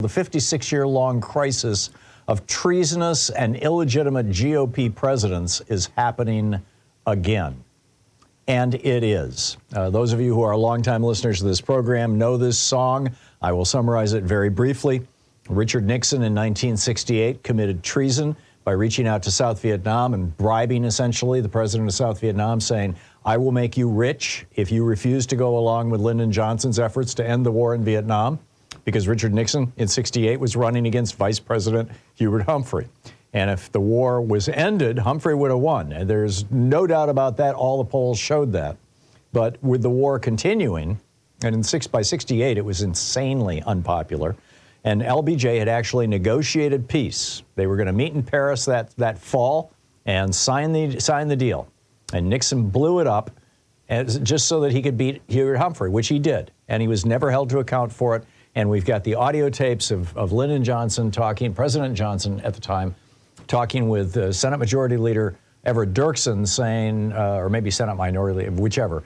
The 56-year-long crisis of treasonous and illegitimate GOP presidents is happening again. And it is. Those of you who are longtime listeners to this program know this song. I will summarize it very briefly. Richard Nixon in 1968 committed treason by reaching out to South Vietnam and bribing, essentially, the president of South Vietnam, saying, I will make you rich if you refuse to go along with Lyndon Johnson's efforts to end the war in Vietnam. Because Richard Nixon in 68 was running against Vice President Hubert Humphrey. And if the war was ended, Humphrey would have won. And there's no doubt about that. All the polls showed that. But with the war continuing, and by 68, it was insanely unpopular. And LBJ had actually negotiated peace. They were going to meet in Paris that fall and sign the deal. And Nixon blew it up just so that he could beat Hubert Humphrey, which he did. And he was never held to account for it. And we've got the audio tapes of Lyndon Johnson talking, President Johnson at the time, talking with Senate Majority Leader Everett Dirksen saying, or maybe Senate Minority Leader, whichever,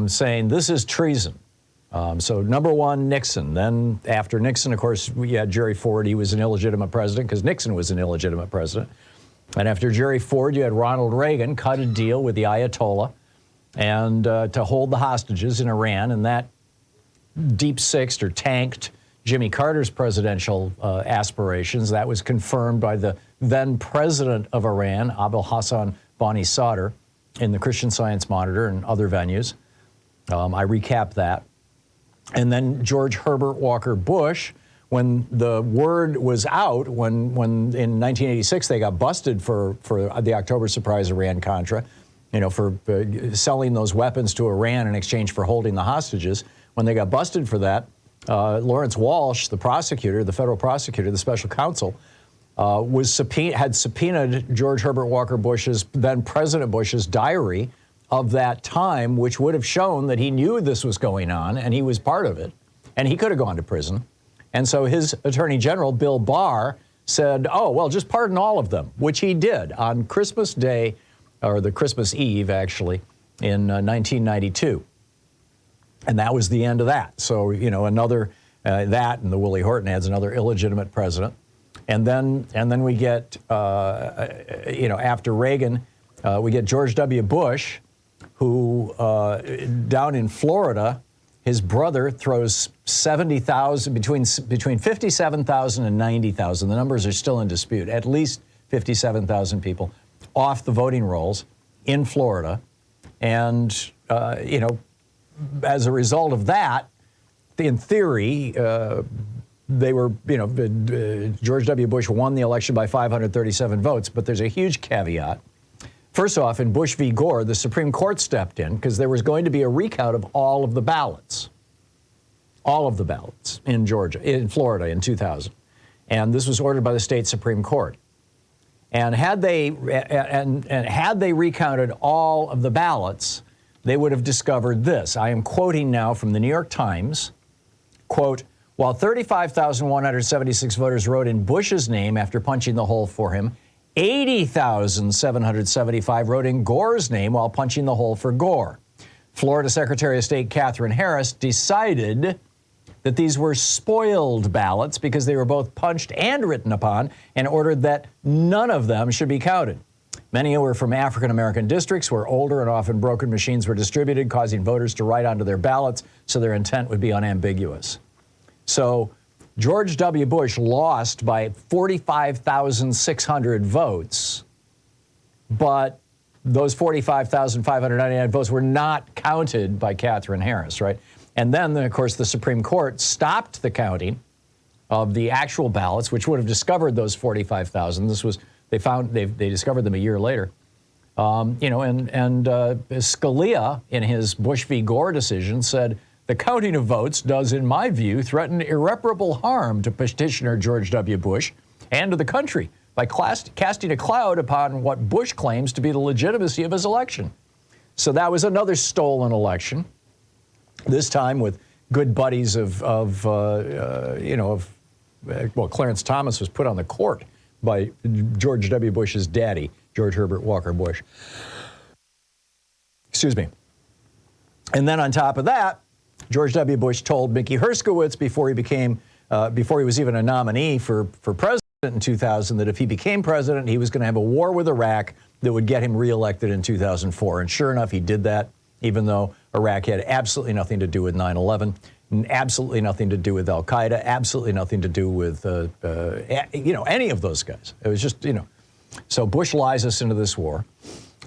saying this is treason. So number one, Nixon. Then after Nixon, of course, we had Jerry Ford. He was an illegitimate president because Nixon was an illegitimate president. And after Jerry Ford, you had Ronald Reagan cut a deal with the Ayatollah and to hold the hostages in Iran, and that deep-sixed or tanked Jimmy Carter's presidential aspirations. That was confirmed by the then president of Iran, Abul Hassan Bani Sadr, in the Christian Science Monitor and other venues. I recap that. And then George Herbert Walker Bush, when the word was out, when in 1986 they got busted for the October surprise Iran-Contra, for selling those weapons to Iran in exchange for holding the hostages. When they got busted for that, Lawrence Walsh, the prosecutor, the federal prosecutor, the special counsel, had subpoenaed George Herbert Walker Bush's, then President Bush's, diary of that time, which would have shown that he knew this was going on and he was part of it, and he could have gone to prison. And so his Attorney General, Bill Barr, said, oh, well, just pardon all of them, which he did on Christmas Day, or the Christmas Eve, actually, in 1992. And that was the end of that. So, another, that and the Willie Horton ads, another illegitimate president. And then we get, after Reagan, we get George W. Bush, who down in Florida, his brother throws 70,000, between 57,000 and 90,000. The numbers are still in dispute. At least 57,000 people off the voting rolls in Florida. And, as a result of that, in theory, they were, George W. Bush won the election by 537 votes, but there's a huge caveat. First off, in Bush v. Gore, the Supreme Court stepped in because there was going to be a recount of all of the ballots in Florida in 2000. And this was ordered by the state Supreme Court. And had they recounted all of the ballots, they would have discovered this. I am quoting now from the New York Times, quote, while 35,176 voters wrote in Bush's name after punching the hole for him, 80,775 wrote in Gore's name while punching the hole for Gore. Florida Secretary of State Katherine Harris decided that these were spoiled ballots because they were both punched and written upon, and ordered that none of them should be counted. Many were from African-American districts where older and often broken machines were distributed, causing voters to write onto their ballots so their intent would be unambiguous. So George W. Bush lost by 45,600 votes, but those 45,599 votes were not counted by Katherine Harris, right? And then, of course, the Supreme Court stopped the counting of the actual ballots, which would have discovered those 45,000. They discovered them a year later. Scalia, in his Bush v. Gore decision, said, the counting of votes does, in my view, threaten irreparable harm to petitioner George W. Bush and to the country by casting a cloud upon what Bush claims to be the legitimacy of his election. So that was another stolen election, this time with good buddies Clarence Thomas was put on the court by George W. Bush's daddy, George Herbert Walker Bush. Excuse me. And then on top of that, George W. Bush told Mickey Herskowitz before he became before he was even a nominee for president in 2000, that if he became president, he was going to have a war with Iraq that would get him reelected in 2004. And sure enough, he did that, even though Iraq had absolutely nothing to do with 9/11, absolutely nothing to do with al-Qaeda, absolutely nothing to do with, any of those guys. It was just, So Bush lies us into this war.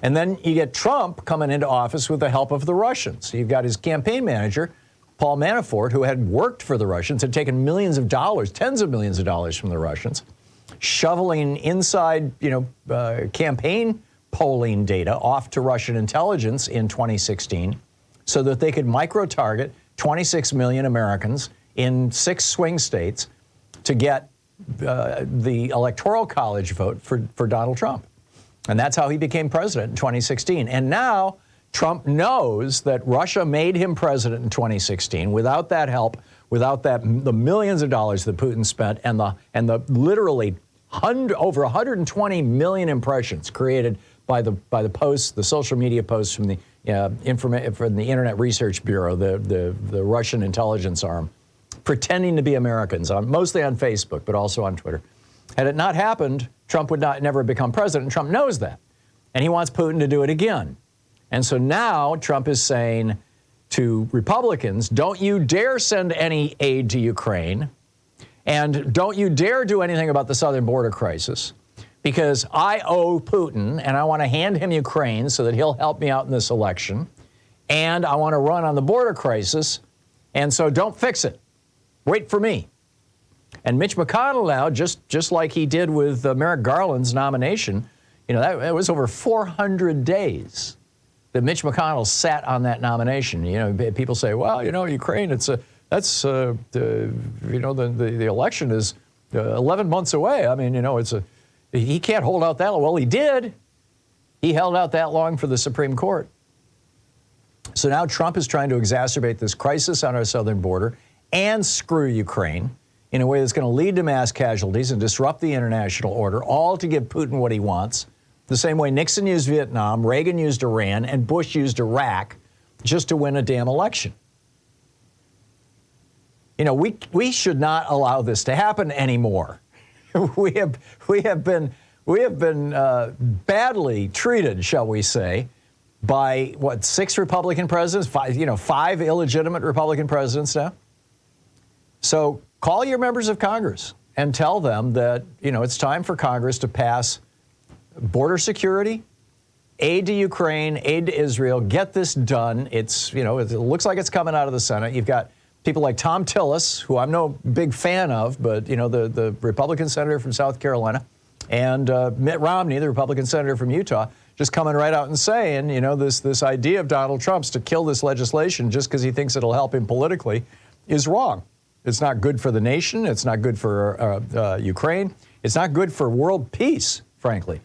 And then you get Trump coming into office with the help of the Russians. You've got his campaign manager, Paul Manafort, who had worked for the Russians, had taken millions of dollars, tens of millions of dollars from the Russians, shoveling inside, campaign polling data off to Russian intelligence in 2016 so that they could micro-target 26 million Americans in 6 swing states to get the Electoral College vote for Donald Trump. And that's how he became president in 2016. And now Trump knows that Russia made him president in 2016 without that help, without the millions of dollars that Putin spent, and the literally over 120 million impressions created by the posts, the social media posts from the from the Internet Research Bureau, the Russian intelligence arm, pretending to be Americans, mostly on Facebook, but also on Twitter. Had it not happened, Trump would never become president, and Trump knows that. And he wants Putin to do it again. And so now Trump is saying to Republicans, don't you dare send any aid to Ukraine, and don't you dare do anything about the southern border crisis, because I owe Putin, and I want to hand him Ukraine so that he'll help me out in this election, and I want to run on the border crisis, and so don't fix it. Wait for me. And Mitch McConnell now, just like he did with Merrick Garland's nomination, that was over 400 days that Mitch McConnell sat on that nomination. People say, well, Ukraine, the election is 11 months away. I mean, he can't hold out that long. Well, he did. He held out that long for the Supreme Court. So now Trump is trying to exacerbate this crisis on our southern border and screw Ukraine in a way that's going to lead to mass casualties and disrupt the international order, all to give Putin what he wants, the same way Nixon used Vietnam, Reagan used Iran, and Bush used Iraq just to win a damn election. We should not allow this to happen anymore. We have been badly treated, shall we say, by 6 Republican presidents, 5 illegitimate Republican presidents now. So call your members of Congress and tell them that, it's time for Congress to pass border security, aid to Ukraine, aid to Israel. Get this done. It looks like it's coming out of the Senate. You've got people like Tom Tillis, who I'm no big fan of, but, the Republican senator from South Carolina, and Mitt Romney, the Republican senator from Utah, just coming right out and saying, this idea of Donald Trump's to kill this legislation just because he thinks it'll help him politically is wrong. It's not good for the nation. It's not good for Ukraine. It's not good for world peace, frankly.